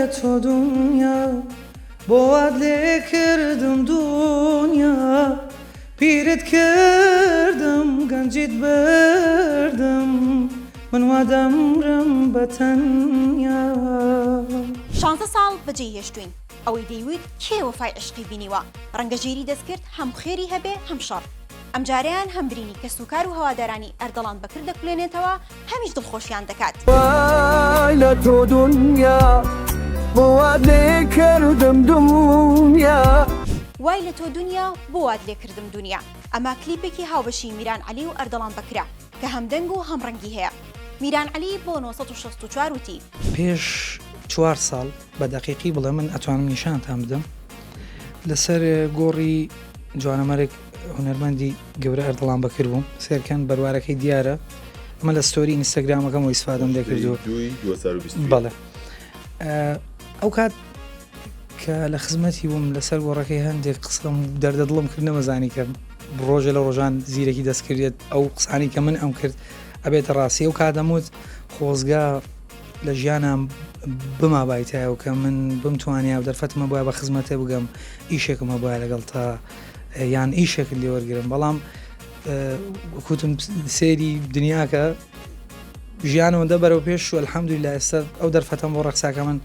لە تۆ دنیا بۆوات لێ کردم دنیا پیرت کردم گەنجیت بردم من وا دەمرم بە تەنیا 16 ساڵ بەجێ هێشتوین ئەوەی دەیویت کێ وەفای عشقی بینیوە ڕەنگەژێری دەستکرد هەم خێری هەبێ هەم شەڕ ئەم جاریان هەم برینی کە سوکار و هەوادارانی ئەردەڵان بەکرد دەکولێنێتەوە هەمیش دڵخۆشیان دەکات وای لە تۆ دنیا بۆوات لێ کردم دنیا وای لە تۆ دنیا بۆ وات لێ کردم دنیا ئەمە کلیپێکی هاوبەشی میران عەلی و ئەردەڵان بەکرا کە هەم دەنگ و هەم ڕەنگی هەیە میران عەلی بۆ 964 وتی پێش 4 ساڵ بە دەقیقی بڵێ من ئەتوانم نیشانتان بدەم لەسەر گۆڕی جوانەمەرێک هونەرمەندی گەورە ئەردەڵان بەکرد بووم سێرکەن بەروارەکەی دیارە ئەمە لە ستۆری ئینستاگرامەکەم و ئیسفادەم دەکردو بەڵێ ئەو کات کە لە خزمەتی بووم لەسەر گۆڕەکەی هەندێک قسەم دەردەدڵم کرد نەمەزانی کە ڕۆژە لە ڕۆژان زیرەکی دەستکردێت ئەو قسانی کە من ئەم کرد ئەبێتە ڕاستی ئەو کاتەموت خۆزگا لە ژیانم بما بایتایە و کە من بمتوانیا و دەرفەتمە بۆە بە خزمەتێ بگەم ئیشێکمە بۆە لەگەڵ تا یان ئیشێک لێوەرگرم بەڵام کوتم سێری دنیاکە ژیانەوە دە بەرەو پێش و الحەمدولیلا ئێستا ئەو دەرفەتەم بۆ ڕەقساکە من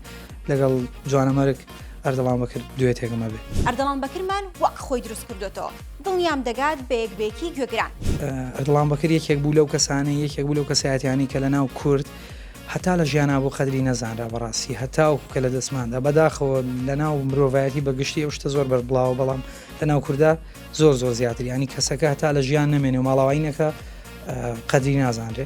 لەگەڵ جوانەمەرگ ئەردەڵان بەکرد دوێتێکمە بێ ئەردەڵان بەکرمان وەک خۆی دروست کردوێتەوە دڵنیام دەگات بە یەکبێکی گوێگران ئەردەڵان بەکرد یەکێک بوو لەو کەسانەی یەکێک بوو لەو کەسایەتیانی کە لە ناو کورد هەتا لە ژیانە بۆ قەدری نەزانرا بەڕاستی هەتاو کە لە دەستماندا بەداخەوە لە ناو مرۆڤایەتی بەگشتی ئەو شتە زۆر بەربڵاوە بەڵام لە ناو کووردا زۆر زیاتر ینی کەسەکە هەتا لە ژیان نامێنێ و ماڵاوینەکە قەدری نازانرێ